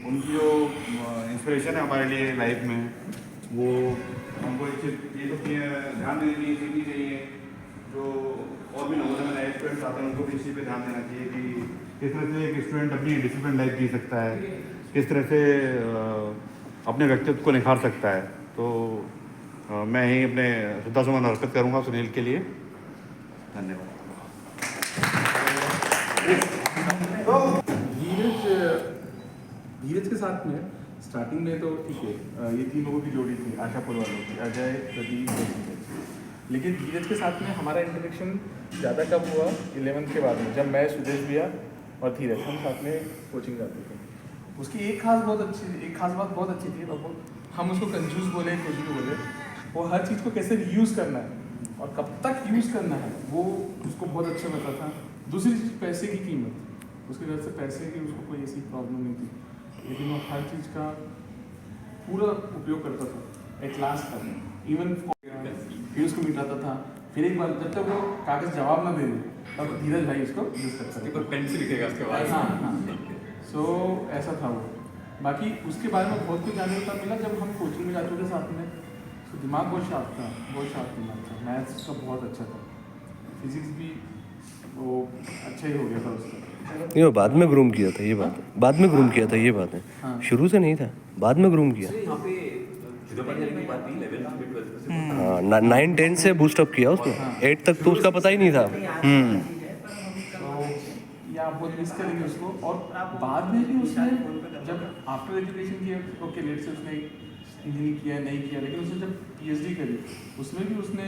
उनकी जो इंस्पिरेशन है हमारे लिए लाइफ में, वो हमको ये तो ध्यान देनी चाहिए। जो और भी लोगों ने नए स्टूडेंट्स आते हैं उनको भी इस चीज़ पे ध्यान देना चाहिए कि किस तरह से एक स्टूडेंट अपनी डिसिप्लिन लाइफ जी सकता है, किस तरह से अपने व्यक्तित्व को निखार सकता है। तो मैं ही अपने श्रद्धासुमन अर्पित करूँगा सुनील के लिए। धन्यवाद। धीरज के साथ में स्टार्टिंग में तो ठीक है, ये 3 लोगों की जोड़ी थी, आशापुर वालों की, अजय, प्रदीप, लेकिन धीरज के साथ में हमारा इंटरेक्शन ज़्यादा कब हुआ 11th के बाद में, जब मैं, सुदेश भैया और धीरज हम साथ में कोचिंग जाते थे। उसकी एक खास बात बहुत अच्छी थी, तो हम उसको कंजूस बोले, कुछ भी बोले, वो हर चीज़ को कैसे यूज़ करना है और कब तक यूज़ करना है वो उसको बहुत अच्छा पता था। दूसरी चीज़ पैसे की कीमत, उसके घर से पैसे की उसको कोई ऐसी प्रॉब्लम नहीं थी, लेकिन वो हर चीज़ का पूरा उपयोग करता था एट लास्ट तक। इवन फिर उसको मिटाता था, फिर एक बार जब तक वो कागज़ जवाब ना दे दे तब धीरज भाई उसको यूज़ करता था, पेन से लिखेगा उसके बाद। हाँ। सो ऐसा था वो। बाकी उसके बारे में बहुत कुछ जानने को मिला जब हम कोचिंग में जाते थे साथ में। तो दिमाग बहुत शार्प था, बहुत शार्प दिमाग था। मैथ्स उसका बहुत अच्छा था, फिजिक्स भी वो अच्छा ही हो गया था उसका। नहीं, वो बाद में ग्रूम किया था, ये बात है। बाद में ग्रूम किया था, ये बात है। हाँ। शुरू से नहीं था, बाद में ग्रूम किया। यहाँ पे जुदा जाने की बात नहीं, 11th में 12th में। हाँ, 9-10 से बूस्टअप किया उसने। 8 तक तो उसका पता ही नहीं था। तो या बहुत मिस करेंगे उसको। और बाद में भी उसने जब आफ्टर एजुकेशन किया, ओके लेट से उसने इंजीनियरिंग किया नहीं किया, लेकिन उसने जब पीएचडी करी उसमें भी उसने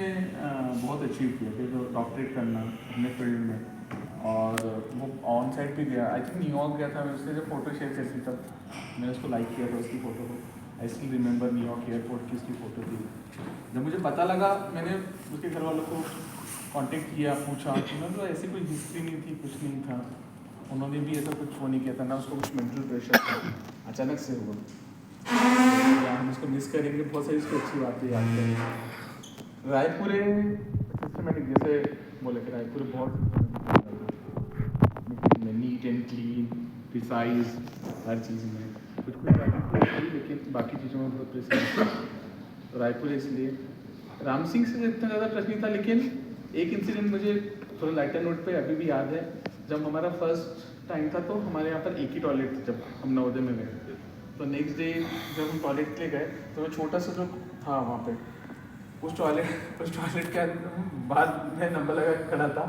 बहुत अचीव किया, फिर जो डॉक्टरेट करना अपने फील्ड में। और वो ऑन साइड पे गया, आई थिंक न्यूयॉर्क गया था। मैं उसने जब फोटो शेयर करी थी तब मैंने उसको लाइक किया था, उसकी फ़ोटो को। I still remember New York airport की उसकी फ़ोटो थी। जब मुझे पता लगा, मैंने उसके घर वालों को कांटेक्ट किया, पूछा, उन्होंने तो ऐसी कोई हिस्ट्री नहीं थी, कुछ नहीं था। उन्होंने भी ऐसा कुछ वो नहीं किया था, ना उसको कुछ मेंटल प्रेशर था, अचानक से हुआ। हम उसको मिस करेंगे, बहुत सारी उसकी अच्छी बातें याद करेंगे। रायपुरे सिस्टमेटिक, जैसे बोले कि रायपुर बहुत नीट एंड क्लीन, प्रिसाइज हर चीज़ में, कुछ बातें, लेकिन बाकी चीज़ों में बहुत प्रिसाइज। रायपुर इसलिए राम सिंह से इतना ज़्यादा टच नहीं था, लेकिन एक इंसिडेंट मुझे थोड़ा लाइटर नोट पे अभी भी याद है। जब हमारा फर्स्ट टाइम था तो हमारे यहाँ पर एक ही टॉयलेट था जब हम नवोदय में गए। तो नेक्स्ट डे जब हम टॉयलेट के लिए गए तो वो छोटा सा जो था वहाँ पे, उस टॉयलेट के बाद में नंबर लगा के खड़ा था।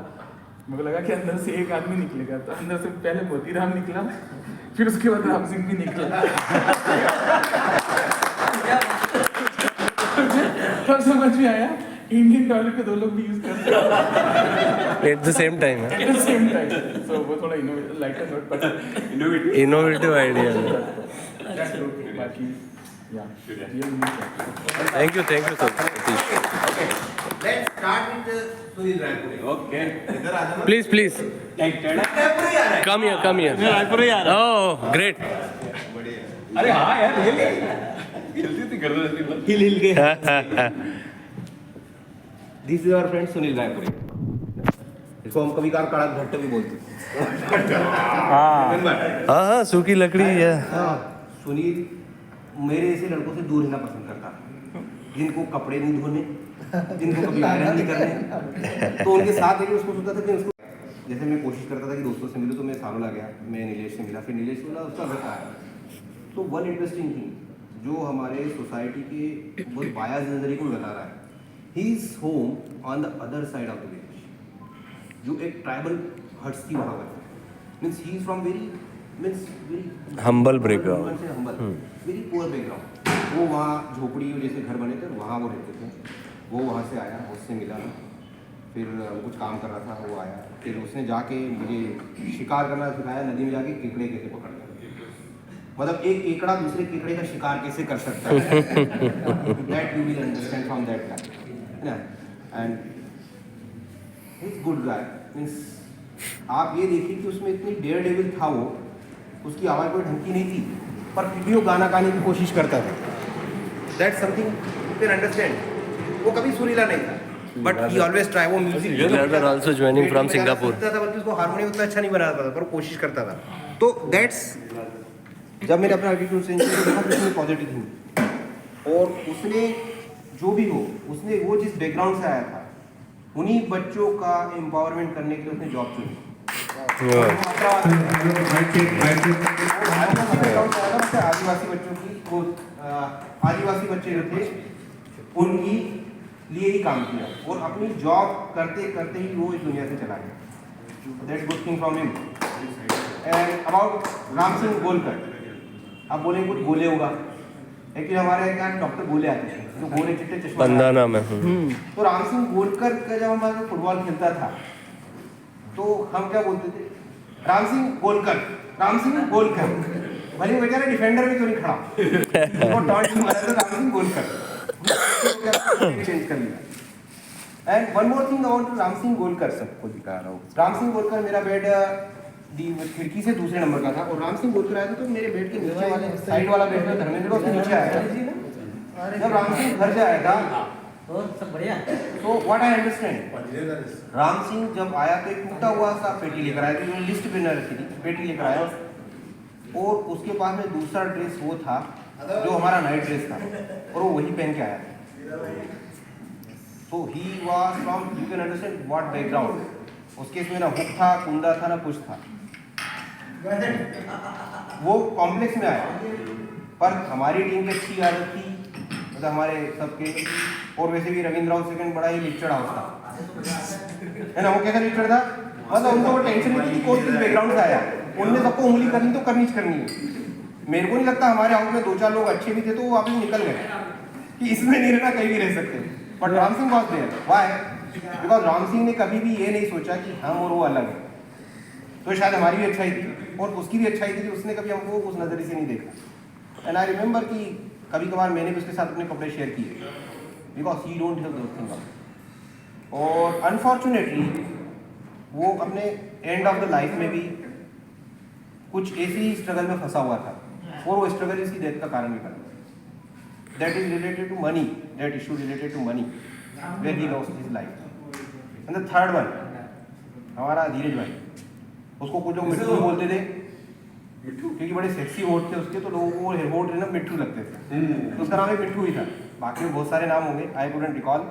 मुझे लगा कि अंदर से एक आदमी निकलेगा, तो अंदर से पहले मोतीराम निकला, फिर उसके बाद राम सिंह भी निकला। तब समझ में आया इंडियन टॉयलेट के 2 लोग भी यूज करते हैं एट द सेम टाइम है। At the same time. So वो थोड़ा lighter note, but innovative idea. बाकी या thank you sir. Let's start with Sunil Raipuri. Okay, इधर आ जाना। प्लीज रायपुरी आ रहा है। Come here. रायपुर ही आ रहा ओह ग्रेट। है। अरे हाँ यार, जल्दी से कर दो, हिल के। This is our friend Sunil Raipuri. इसको हम कभी कभार कड़ा घट्ट भी बोलते हैं। हाँ, सूखी लकड़ी है। हाँ, सुनील मेरे ऐसे लड़कों से दूर रहना पसंद करता है, जिनको कपड़े नहीं धोने, जिनको कभी आयरन नहीं करने। तो उनके साथ है, उसको सोचता था कि उसको, जैसे मैं कोशिश करता था कि दोस्तों से मिलूँ, तो मैं सारोला गया, मैं नीलेश से मिला, फिर नीलेश से मिला, उसका घर आया। तो वन इंटरेस्टिंग थिंग जो हमारे सोसाइटी के बहुत बायस नजरिए को बता रहा है, he is home on the other side of the village, जो एक ट्राइबल हट्स की वहाँ पर means he is from very Humble background. Very poor background. वो वहाँ झोपड़ी जैसे घर बने थे, वहाँ वो रहते थे। वो वहाँ से आया, उससे मिला, फिर कुछ काम कर रहा था, वो आया, फिर उसने जाके मुझे शिकार करना सिखाया, नदी में जाके केकड़े कैसे पकड़ना, मतलब एक केकड़ा दूसरे केकड़े का शिकार कैसे कर सकता है। That you will understand from that guy, ना। And he is good guy, means आप ये देखिए कि उसमें इतनी डेयर डेविल था वो, उसकी आवाज़ कोई ढंग की नहीं थी, पर फिर भी वो गाना गाने की कोशिश करता था। That something you can understand. वो कभी सुरीला नहीं था, बट ही ऑलवेज ट्राई। वो music also joining from Singapore. बल्कि उसको हारमोनियम उतना अच्छा नहीं बना पाता, पर वो कोशिश करता था। तो दैट्स जब मैंने अपना एटीट्यूड चेंज किया तो बहुत उसमें पॉजिटिव थी, और उसने जो भी हो, उसने वो जिस बैकग्राउंड से आया था उन्हीं बच्चों का एम्पावरमेंट करने के लिए उसने जॉब चुनी। आदिवासी बच्चों की वो आदिवासी बच्चे जो थे उनकी लिए ही काम किया, और अपनी जॉब करते करते ही वो इस दुनिया से चला गया। That's good thing from him. And about Ram Singh Golkar, आप बोलेंगे कुछ गोले होगा, लेकिन हमारे यहाँ डॉक्टर गोले आते थे जो गोले चिट्टे चश्मा बंदा नाम है। तो राम सिंह गोलकर का जब हमारा फुटबॉल खेलता था तो हम क्या बोलते थे, राम सिंह गोलकर, राम सिंह गोलकर, भले वो बेचारा डिफेंडर में क्यों नहीं खड़ा, वो टॉन्ट मारा था राम सिंह गोलकर, चेंज कर लिया। And one more thing about Ram Singh Golkar, सबको दिखा रहा हूँ। राम सिंह गोलकर मेरा बेड खिड़की से दूसरे नंबर का था, और राम सिंह गोलकर आया था तो मेरे बेड के नीचे वाले साइड वाला बेड में धर्मेंद्र उसके नीचे आया था। जब राम सिंह घर से आया था सब बढ़िया। तो what I understand, Ram Singh जब आया तो एक टूटा हुआ सा पेटी लेकर आया था, जो लिस्ट पे न रखी थी, पेटी लेकर आया, और उसके पास में दूसरा ड्रेस वो था जो हमारा नाइट ड्रेस था, और वो वही पहन के आया था। तो he was from, you can understand what background, उसके इसमें ना हुक था, कुंदा था, ना कुछ था। वो कॉम्प्लेक्स में आया, पर हमारी टीम की अच्छी आदत थी, मतलब हमारे सबके, और वैसे भी रविंद्र हाउस सेकंड बड़ा ही लिचड़ हाउस था, है ना। वो कैसा लिचड़ था, मतलब उनको वो टेंशन नहीं थी कि कौन किस बैकग्राउंड से आया, उनने सबको उंगली करनी तो करनी है। मेरे को नहीं लगता, हमारे हाउस में 2-4 लोग अच्छे भी थे तो वो वापस निकल गए कि इसमें नहीं रहना, कहीं भी रह सकते। But Ram Singh was there, why? Because Ram Singh ने कभी भी ये नहीं सोचा कि हम और वो अलग है। तो शायद हमारी भी अच्छाई थी और उसकी भी अच्छाई थी कि उसने कभी हमको उस नज़रिए से नहीं देखा। एंड आई रिमेंबर कि कभी कभार मैंने भी उसके साथ अपने कपड़े शेयर किए, because he don't have those things. और अनफॉर्चुनेटली वो अपने एंड ऑफ द लाइफ में भी कुछ ऐसी स्ट्रगल में फंसा हुआ था, और वो स्ट्रगल इसकी डेथ का कारण भी बना। That is related to money, that issue related to money, where he lost his life. And the third one, हमारा धीरज भाई, उसको कुछ लोग मिट्टू बोलते थे क्योंकि बड़े सेक्सी होठ थे उसके, तो लोगों को होठ ना मिट्टू लगते थे, तो उसका नाम एक मिट्टू ही था। बाकी बहुत सारे नाम होंगे, आई कुडंट रिकॉल।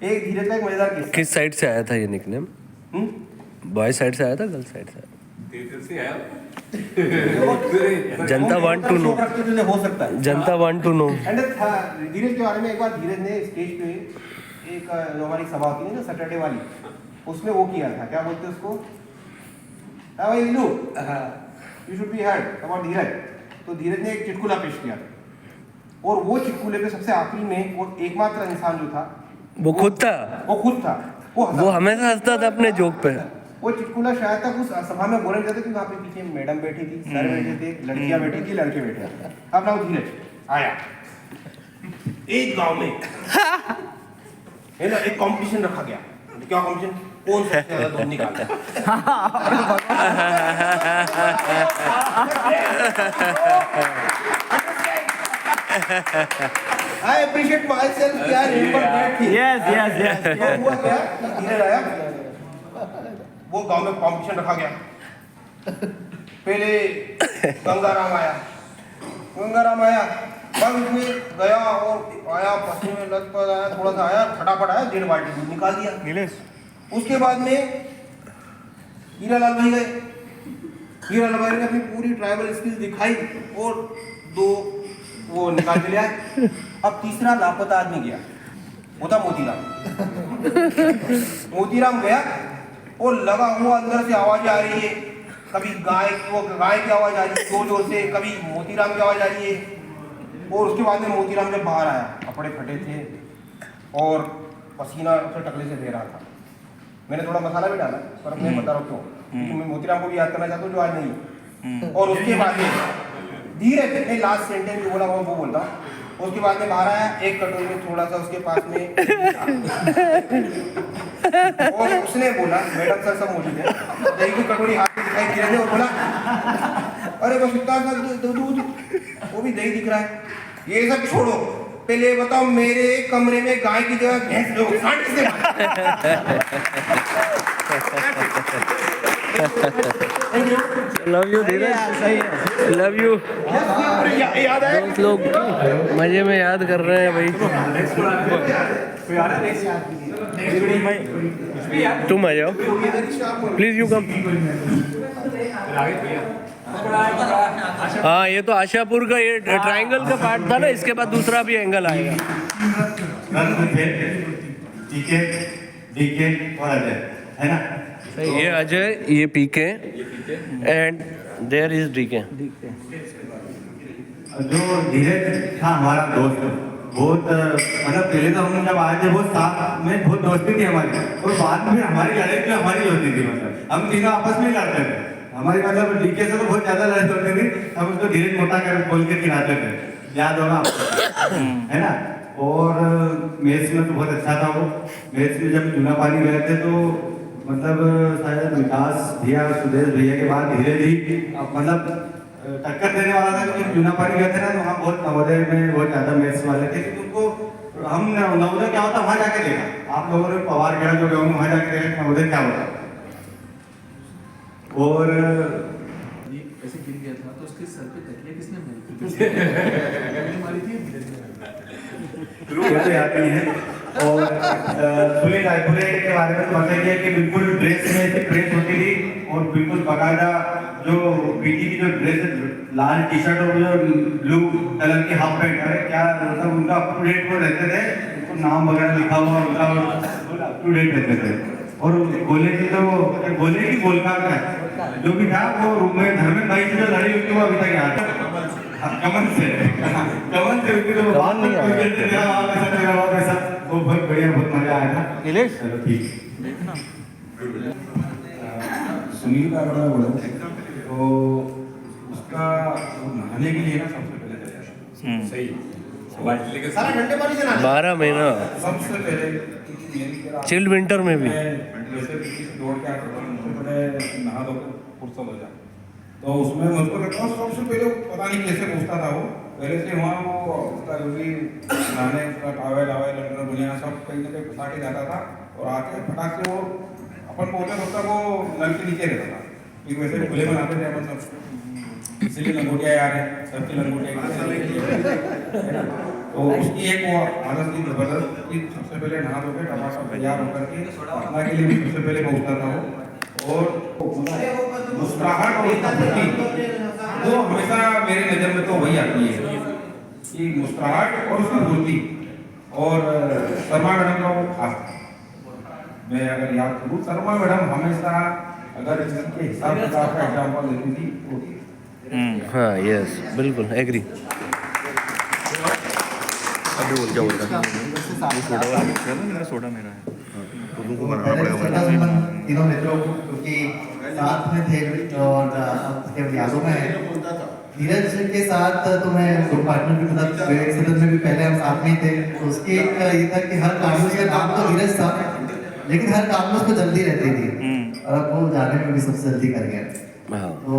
एक धीरज का एक मजेदार किस्सा। किस साइड से आया था ये निकनेम? बॉय साइड से आया था, गर्ल साइड से? जनता वांट टू नो, हो सकता है, जनता वांट टू नो। एंड धीरज के बारे में एक बार धीरज ने स्टेज पे एक जो हमारी सभा होती है ना सैटरडे वाली, उसमें वो किया था, क्या बोलते हैं उसको, you should be heard about Dheeraj. तो धीरज ने एक चुटकुला पेश किया था, और वो चुटकुले पे सबसे आखिरी में वो एकमात्र इंसान जो था वो खुद था, वो हमेशा हंसता था अपने जोक पे। वो चुटकुला शायद तक उस सभा में बोलने जाते कि वहाँ पे पीछे मैडम बैठी थी, सर बैठे थे, लड़कियां बैठी थी, लड़के बैठे थे। अब ना वो धीरज आया, एक गांव में है ना एक कंपटीशन रखा गया। क्या कंपटीशन? कौन सबसे ज्यादा दूध निकालता है। I appreciate myself कि यार इन पर बैठ थी। Yes. तो हुआ क्या कि धीरज आया, वो गांव में कंपटीशन रखा गया। पहले गंगाराम आया, बस उसमें गया और आया, पसीने में लथपथ आया, थोड़ा सा आया, फटाफट आया, 1.5 बाल्टी दूध निकाल दिया। नीलेश उसके बाद में हीरालाल भाई गए, हीरालाल भाई ने अपनी पूरी ट्राइबल स्किल दिखाई और 2 वो निकाल के लिया। अब तीसरा लापता आदमी गया, वो था मोतीराम गया, और लगा हुआ अंदर से आवाजें आ रही है, कभी गाय की आवाज आ रही है जोर जोर से, कभी मोतीराम की आवाज आ रही है। और उसके बाद में मोतीराम जब बाहर आया, कपड़े फटे थे और पसीना उसे टकले से दे रहा था। मैंने थोड़ा मसाला भी डाला, पर अब मैं बता रहा हूँ क्यों, क्योंकि मैं मोतीराम को भी याद करना चाहता हूँ जो आज नहीं। और उसके बाद में धीरे धीरे लास्ट सेंटेंस जो बोला वो बोलता। उसके बाद में बाहर आया, एक कटोरी में थोड़ा सा उसके पास में और उसने बोला, मैडम सर सब मौजूद है, दही की कटोरी हाथ में दिखाई दे रही है, और बोला अरे बस इतना सा दूध, वो भी दही दिख रहा है, ये सब छोड़ो, पहले बताओ मेरे कमरे में गाय की जगह भैंस लोग love you Dheeraj, love you. दोस्त लोग मजे में याद कर रहे हैं भाई। तुम आ जाओ प्लीज, यू कम। हाँ, ये तो आशापुर का ये ट्रायंगल का पार्ट था ना, इसके बाद दूसरा भी एंगल आएगा। है ना? ये अजय, ये पीके एंड देयर इज डीके। जो धीरज था हमारा दोस्त, बहुत मतलब पहले तो हम जब आए थे बहुत साथ में बहुत दोस्ती थी हमारी, और बाद में हमारी लड़ाई भी हमारी होती थी। मतलब हम तीनों आपस में लड़ते थे। हमारी मतलब डीके से तो बहुत ज्यादा लड़ाई होती थी। हम उसको धीरज मोटा कर बोल के खिलाते थे, याद होगा आपको, है ना? और मैच में तो बहुत अच्छा था वो। मैच में जब चूना पानी गए थे तो मतलब शायद विकास भैया, सुदेश भैया के बाद धीरे धीरे मतलब टक्कर देने वाला था। क्योंकि चूना पानी गए थे ना, तो वहाँ बहुत नवोदय में बहुत ज़्यादा मैच वाले थे। क्योंकि उनको हम नवोदय क्या होता वहाँ जाके देखा। आप लोगों ने पवार खेला जो गए वहाँ जाके देखा नवोदय क्या होता। और ऐसे गिर गया था तो उसके सर पे तकिया किसने मारी थी? तो याद नहीं है। और सुनील रायपुरे के बारे में तो बताइए कि बिल्कुल ड्रेस में ऐसी ड्रेस होती थी, और बिल्कुल बाकायदा जो पीटी की जो ड्रेस है, लाल टी शर्ट और जो ब्लू कलर की हाफ पैंट, अरे क्या मतलब उनका अप टू डेट वो रहते थे। तो नाम वगैरह लिखा हुआ उनका अप टू डेट रहते थे। और गोले की तो गोले की गोलका का जो भी था वो रूम में धर्मेंद्र भाई से जो लड़ी हुई थी वो अभी तक याद है। कमन से हुई थी तो बात नहीं है। वो बहुत बढ़िया, बहुत मजा आया था। चलो ठीक। सुनील का अगर मैं बोलूँ तो उसका नहाने के लिए ना सबसे पहले चला जाता। सही, 12 महीना सबसे पहले चिल्ड विंटर में भी। जैसे दौड़ के आता था, सबसे पहले नहा धो फुर्सत हो जाए तो उसमें मुझको लगता है सबसे पहले पता नहीं कैसे पूछता था वो। पहले से वहाँ वो उसका जो भी नहाने का टावल वावल अंडर बुनिया सब कहीं ना कहीं फंसा के जाता था, और आके फटाक से वो अपन बोलते होता वो नल के नीचे रहता था। क्योंकि वैसे खुले में आते थे अपन सब, इसीलिए लंगोटिया यार है सबकी लंगोटिया, है ना? तो उसकी एक वो आदत थी जबरदस्त कि सबसे पहले नहा धो के टमाटर तैयार होकर के अपना के लिए भी सबसे पहले पहुँचता था वो। और मुस्कुराहट और उसका प्रति वो हमेशा मेरी नज़र में तो वही आती है कि मुस्कुराहट और उसकी मूर्ति। और शर्मा मैडम का वो खास मैं अगर याद करूँ, शर्मा मैडम हमेशा अगर इसके हिसाब किताब का एग्जाम्पल देती थी तो हाँ, यस, बिल्कुल एग्री। अभी बोल क्या बोल रहा है? सोडा वाला सोडा मेरा है तो तुमको बनाना पड़ेगा। तीनों मित्रों को, क्योंकि साथ में थे और उसके यादों में है। धीरज के साथ तो मैं दो पार्टनर भी, मतलब विवेक सदन में भी पहले हम साथ में ही थे। तो उसकी एक ये था कि हर काम में उसका नाम तो धीरज था, लेकिन हर काम में उसको जल्दी रहती थी, और अब वो जाने में भी सबसे जल्दी कर गया। तो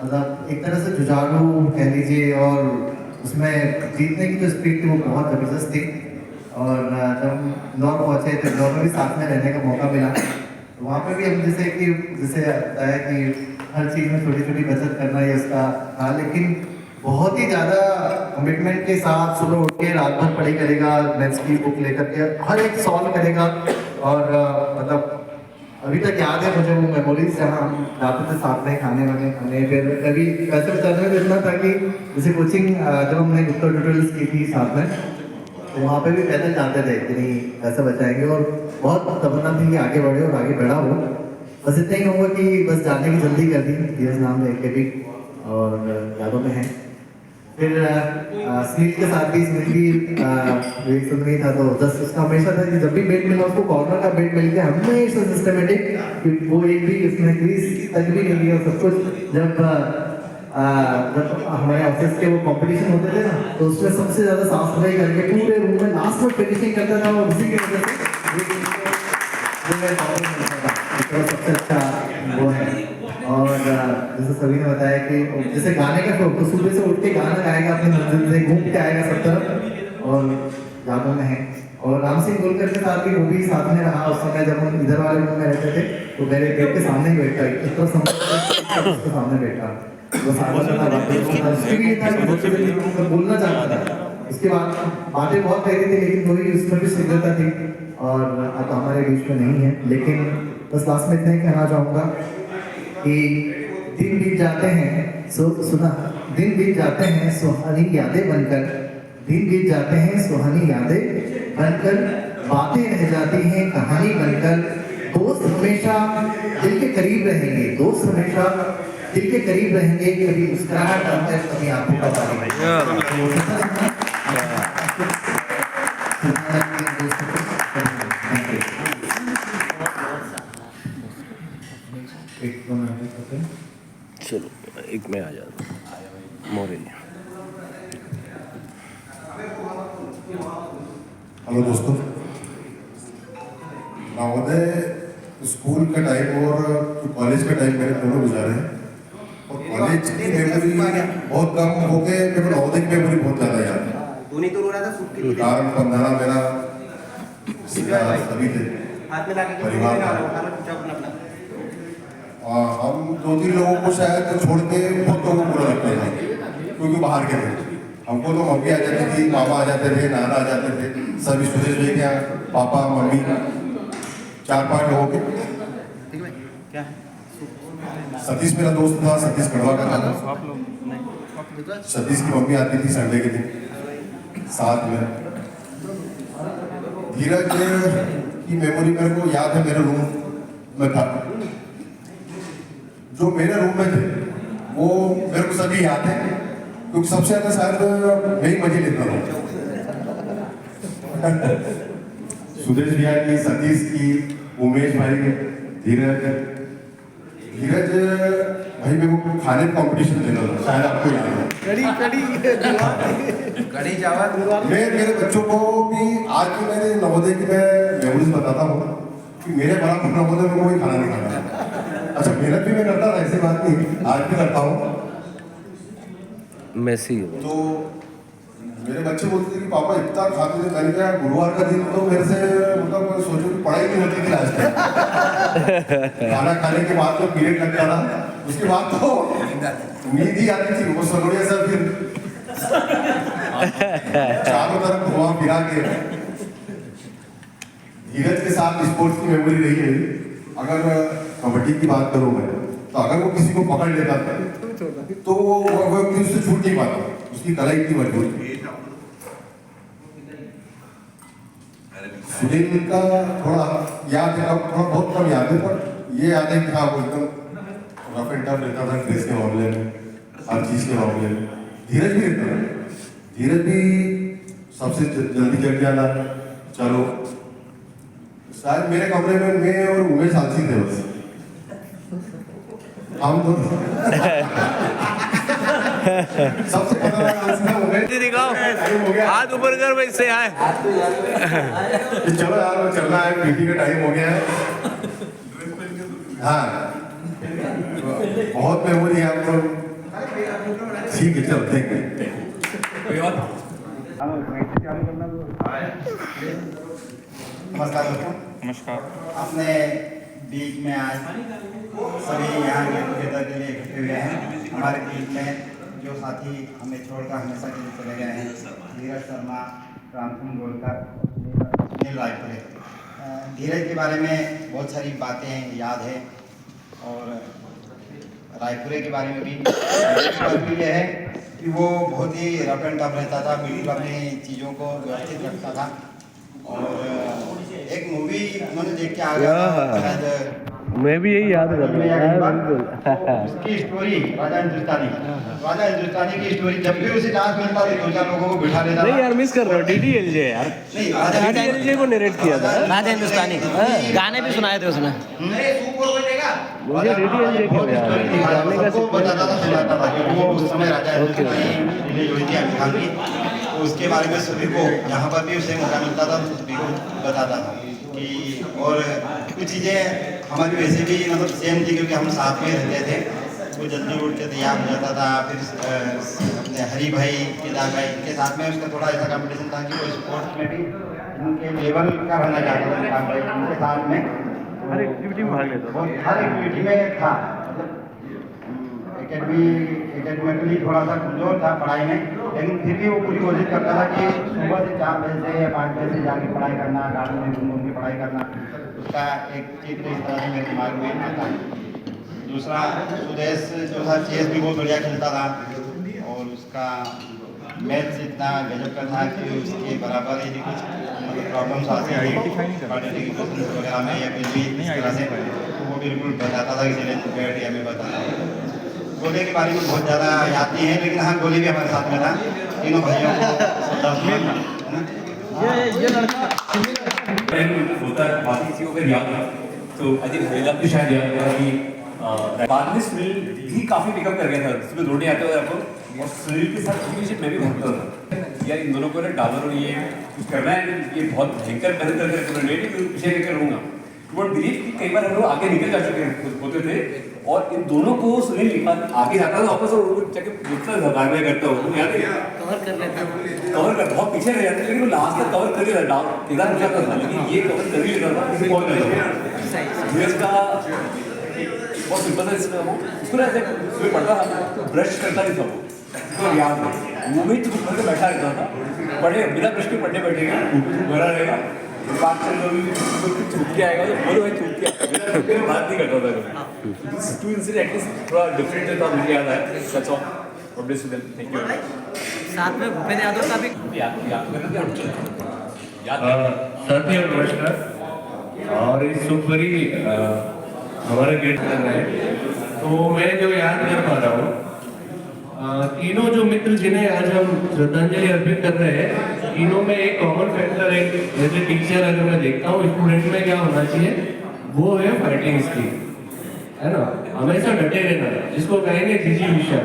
मतलब एक तरह से जुझारू कह लीजिए, और उसमें जीतने की जो स्पीड थी वो बहुत ज़बरदस्त थी। और जब हम इंदौर पहुँचे तो इंदौर में भी साथ में रहने का मौका मिला। तो वहाँ पे भी हम जैसे बताया कि हर चीज़ में छोटी छोटी बचत करना ही उसका था, लेकिन बहुत ही ज़्यादा कमिटमेंट के साथ सुबह उठ के रात भर पढ़ाई करेगा, मैथ्स की बुक लेकर के हर एक सॉल्व करेगा। और मतलब अभी तक याद है मुझे वो मेमोरीज जहाँ हम जाते थे साथ में खाने वाने। फिर कभी पैसे बचाने में इतना था कि जैसे कोचिंग जब हमने गुप्ता ट्यूटोरियल्स की थी साथ में, तो वहाँ पे भी पैदल जाते थे कि नहीं पैसा बचाएंगे, और बहुत तमन्ना थी कि आगे बढ़े और आगे बढ़ा वो। बस इतना ही होगा कि बस जाने की जल्दी कर दी, धीरज नाम देख के भी, और यादों में है। फिर सुनील के साथ भी, सुनील भी वेट सुन रही था, तो जस्ट उसका हमेशा था कि जब भी बेड मिला उसको कॉर्नर का बेड मिल गया, हमेशा सिस्टमेटिक, वो एक भी इसमें क्रीज तक भी नहीं गया सब कुछ। जब हमारे ऑफिस के वो कंपटीशन होते थे ना, तो उसमें सबसे ज़्यादा साफ सफाई करके पूरे रूम में लास्ट में फिनिशिंग करता था, और उसी की वजह से सबसे अच्छा वो है। और जैसे सभी ने बताया कि जैसे गाने का शौक, तो सुबह से उठ के गाना गाएगा, अपने मंजिल से घूम के आएगा सब तरफ, और यादों में है। और राम सिंह गोलकर के साथ भी वो भी साथ में रहा उस समय जब हम इधर वाले रूम में रहते थे, तो मेरे गेट के सामने ही बैठा, इतना समय उसके सामने बैठा, वो सामने था, उसके भी था कि मुझसे बोलना चाहता था। उसके बाद बातें बहुत कहती थी, लेकिन थोड़ी उसमें भी शीघ्रता थी और अब हमारे बीच में नहीं है। लेकिन बस लास्ट में इतना ही कहना चाहूँगा कि दिन बीत जाते हैं, दिन बीत जाते हैं सुहानी यादें बनकर, दिन बीत जाते हैं सुहानी यादें बनकर, बातें रह जाती हैं कहानी बनकर, दोस्त हमेशा दिल के करीब रहेंगे, दोस्त हमेशा दिल के करीब रहेंगे, कभी मुस्कुराहट बनकर कभी आंखों का पानी। चलो एक में आ जाता मोरे। हेलो दोस्तों, नवोदय स्कूल का टाइम और कॉलेज का टाइम मैंने दोनों गुजारे हैं, और कॉलेज की मेमोरी बहुत कम हो गए, मेरे नवोदय की मेमोरी बहुत ज़्यादा याद है। कारण बंधाना मेरा सभी थे परिवार का, और हम 2-3 लोगों को शायद छोड़ के बहुत लोगों को बुरा लगता था, क्योंकि बाहर के थे। हमको तो मम्मी आ जाती थी, मामा आ जाते थे, नाना आ जाते थे, सब स्टूडेंट लेके आए, पापा मम्मी 4-5 लोगों के। सतीश मेरा दोस्त था, सतीश कड़वा का था। सतीश की मम्मी आती थी संडे के दिन साथ में। धीरज की मेमोरी मेरे को याद है, मेरे रूम में था, जो मेरे रूम में थे वो मेरे को सभी याद है, क्योंकि सबसे ज्यादा शायद मैं ही मजे लेता हूँ। सुदेश भैया की, सतीश की, उमेश भाई की, धीरज भाई मेरे को खाने का कंपटीशन देना था, शायद आपको याद है। कड़ी चावल मैं मेरे बच्चों को भी आज की मेरे नवोदय की मैं मेमोरीज बताता हूँ कि मेरे बराबर नवोदय में कोई खाना नहीं खाता। अच्छा, मेहनत भी मैं करता था, ऐसी बात नहीं, आज भी करता हूँ। मेसी तो मेरे बच्चे बोलते थे कि पापा इतना खाते थे, मैंने कहा गुरुवार का दिन तो मेरे से मतलब सोचो कि पढ़ाई नहीं होती थी लास्ट में। खाना खाने के बाद तो पीरियड लगता था, उसके बाद तो नींद ही आती थी, वो सलोड़िया सर फिर चारों तरफ घुमा फिरा के। धीरज के साथ स्पोर्ट्स की मेमोरी रही है। अगर कबड्डी की बात करूं मैं, तो अगर वो किसी को पकड़ लेता था तो वो उससे छूट नहीं पाता, उसकी कलाई इतनी मजबूत थी। सुनील का थोड़ा याद है, थोड़ा बहुत कम याद है, पर ये याद है कि हाँ वो एकदम रफ एंड टफ रहता था ड्रेस के मामले में, हर चीज के मामले में। धीरज भी रहता था, धीरज भी सबसे जल्दी जग जाना। चलो शायद मेरे कमरे में मैं और उमेश आलसी थे बस, हम दोनों सबसे दिखाओ, हाथ ऊपर कर भाई से आए। चलो यार चलना है, पीटी का टाइम हो गया है। हाँ बहुत मेमोरी है आपको, ठीक है चलते हैं। नमस्कार दोस्तों। नमस्कार। अपने बीच में आज सभी यहाँ गेट टुगेदर के लिए इकट्ठे हुए हैं। हमारे बीच में जो साथी हमें छोड़कर हमेशा के लिए चले गए हैं, धीरज शर्मा, रामसिंह गोलकर, सुनील रायपुरे। धीरज के बारे में बहुत सारी बातें याद है, और रायपुरे के बारे में भी ये है कि वो बहुत ही रफ एंड टफ रहता था, बिल्कुल अपनी चीज़ों को व्यवस्थित रखता था। और एक मूवी उन्होंने देख के आ गया था, शायद मैं भी यही याद कर रहा हूँ। उसकी स्टोरी राजा हिंदुस्तानी की स्टोरी, जब भी उसे चांस मिलता था 2-4 लोगों को बिठा लेता। नहीं यार, मिस कर रहा हूँ DDLJ यार। नहीं, DDLJ को नरेट किया था, राजा हिंदुस्तानी गाने भी सुनाए थे उसने। मुझे DDLJ क्यों याद है, गाने का बताता था, सुनाता था, क्योंकि वो उस समय राजा हिंदुस्तानी रिलीज हुई थी आमिर खान की, तो उसके बारे में सभी को यहाँ पर भी उसे मौका मिलता था तो सभी को बताता था कि, और कुछ चीज़ें हमारी वैसे भी मतलब सेम थी, क्योंकि हम साथ में रहते थे। वो जल्दी उठ के तैयार हो जाता था। फिर अपने हरी भाई, केदार भाई, इनके साथ में उसका थोड़ा ऐसा कंपटीशन था कि वो स्पोर्ट्स में भी इनके लेवल का रहना चाहता था केदार भाई इनके साथ में। हर एक्टिविटी में भाग लेता वो हर एक्टिविटी में था, मतलब एकेडमिकली थोड़ा सा कमजोर था पढ़ाई में, लेकिन फिर भी वो पूरी कोशिश करता था कि सुबह से 4 बजे से या 5 बजे से जाके पढ़ाई करना, गार्डन में घूम घूम के पढ़ाई करना। उसका एक चित्र इस तरह से मेरे दिमाग में आता है। दूसरा सुदेश जो था चेस भी बहुत बढ़िया खेलता था और उसका मैथ्स इतना गजब का था कि उसके बराबर यदि कुछ मतलब प्रॉब्लम्स आती हैं वगैरह में या कुछ भी इस तरह से तो वो बिल्कुल बताता था कि चले बैठ या मैं बताता हूँ। गोले के बारे में बहुत ज़्यादा याद नहीं है, लेकिन हाँ गोली भी हमारे साथ में था। तीनों भाइयों को होता है बाकी चीज़ों पर याद था, तो आई थिंक हरिला भी शायद याद था कि बाद में सुनील भी काफ़ी पिकअप कर गया था, सुबह दौड़ने आते हुए आपको, और सुनील के साथ रिलेशनशिप में भी भागता था यार इन दोनों को ना डालर और ये कुछ करना है, ये बहुत भयंकर मेहनत करके रिलेटिव पीछे लेकर रहूँगा। बट बिलीव कि कई बार हम लोग आगे निकल जा चुके होते थे और इन दोनों को सुनील आगे जाता था वापस और उनको जाके देखता था भाग करता हो, याद है कवर कर लेते हैं, कवर कर बहुत पीछे रह जाते, लेकिन वो लास्ट तक कवर कर लेता था, इधर हो जाता था, लेकिन ये कवर कर ही लेता था, किसी पहुंच लेता था। धीरज का बहुत सिंपल था, इसको ना ऐसे सुबह पढ़ता था, ब्रश करता नहीं था वो, इसको याद है वो भी चुप करके बैठा रहता था, पढ़े बिना ब्रश के पढ़ने बैठेगा, भरा रहेगा, बात चूक के आएगा तो बोलो भाई चूक के बात नहीं करता था कभी। टू इंसिडेंट एटलीस्ट थोड़ा डिफरेंट था, मुझे याद है। Such of obvious thank you. साथ में भूपेंद्र यादव का भी याद साथी और नमस्कार, और इस सुपरी हमारा गेट कर रहे हैं, तो मैं जो याद कर पा रहा हूँ तीनों जो मित्र जिन्हें आज हम श्रद्धांजलि अर्पित कर रहे हैं, तीनों में एक कॉमन फैक्टर है। जैसे टीचर अगर मैं देखता हूँ स्टूडेंट में क्या होना चाहिए, वो है फाइटिंग स्किल, है ना, हमेशा डटे रहना, जिसको कहेंगे जिजीविषा।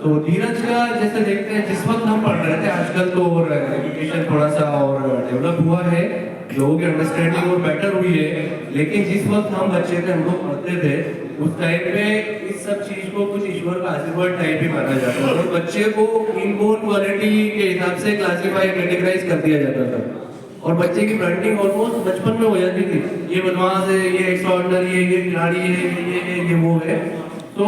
तो धीरज का जैसे देखते हैं, जिस वक्त हम पढ़ रहे थे, आजकल तो और एजुकेशन थोड़ा सा और डेवलप हुआ है, लोगों की अंडरस्टैंडिंग और बेटर हुई है, लेकिन जिस वक्त हम बच्चे थे, हम लोग पढ़ते थे, उस टाइम पे इस सब चीज को कुछ ईश्वर का आशीर्वाद टाइप ही माना जाता था, और बच्चे को इनबोर्न क्वालिटी के हिसाब से क्लासीफाई कैटेगराइज कर दिया जाता था, और बच्चे की ब्रांडिंग ऑलमोस्ट बचपन में हो जाती थी, ये बदमाश है, ये एक्स्ट्राऑर्डिनरी है, ये खिलाड़ी है, ये वो है। तो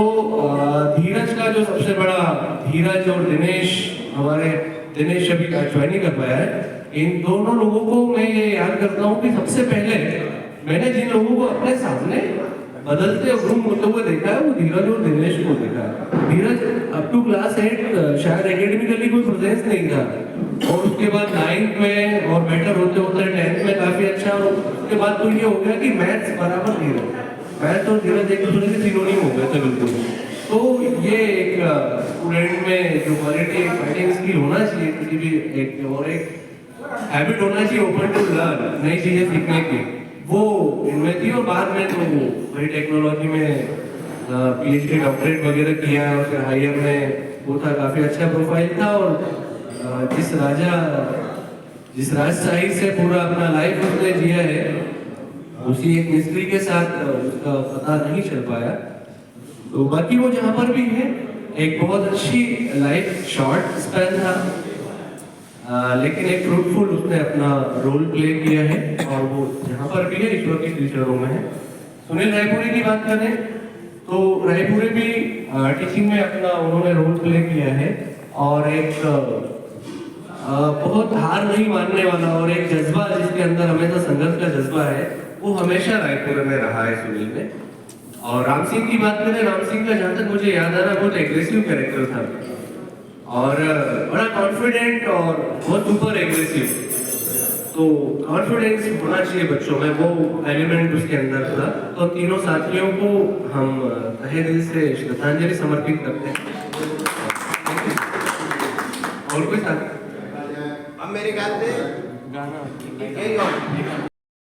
धीरज का जो सबसे बड़ा, धीरज और दिनेश, हमारे दिनेश अभी ज्वाइन नहीं कर पाया है, इन दोनों लोगों को मैं ये याद करता हूँ कि सबसे पहले मैंने जिन लोगों को अपने सामने बदलते और ग्रूम होते हुए देखा है, वो धीरज और दिनेश को देखा है। धीरज अप टू क्लास 8 शायद एकेडमिकली कोई प्रेजेंस नहीं था, और उसके बाद 9th में और बेटर होते होते 10th में काफी अच्छा, और उसके बाद तो ये हो गया कि मैथ्स बराबर धीरज, मैथ्स और धीरज एक दूसरे के सिनोनिम हो गए थे बिल्कुल। तो ये एक स्टूडेंट में जो क्वालिटी फाइटिंग स्किल होना चाहिए, किसी भी एक और एक हैबिट होना चाहिए ओपन टू लर्न, नई चीजें सीखने की, वो इनमें थी। और बाद में तो वही टेक्नोलॉजी में पीएचडी डॉक्टरेट वगैरह किया, और फिर हायर में वो था, काफी अच्छा प्रोफाइल था, और जिस राजशाही से पूरा अपना लाइफ उसने जिया है, उसी एक मिस्त्री के साथ उसका पता नहीं चल पाया। तो बाकी वो जहाँ पर भी है, एक बहुत अच्छी लाइफ, शॉर्ट स्पैन था, लेकिन एक फ्रूटफुल उसने अपना रोल प्ले किया है, और वो जहाँ पर भी है ईश्वर के टीचरों में है। सुनील रायपुरी की बात करें तो रायपुरी भी टीचिंग में अपना उन्होंने रोल प्ले किया है, और एक बहुत हार नहीं मानने वाला और एक जज्बा जिसके अंदर हमेशा संघर्ष का जज्बा है, वो हमेशा रायपुर में रहा है सुनील में। और राम सिंह की बात करें, राम सिंह का जहाँ तक मुझे याद आ रहा है, बहुत एग्रेसिव कैरेक्टर था, और बड़ा कॉन्फिडेंट और बहुत सुपर एग्रेसिव। तो कॉन्फिडेंस होना चाहिए बच्चों में, वो एलिमेंट उसके अंदर था। तो तीनों साथियों को हम तहे दिल से श्रद्धांजलि समर्पित करते हैं। और कोई साथ? अब मेरे ख्याल से गाना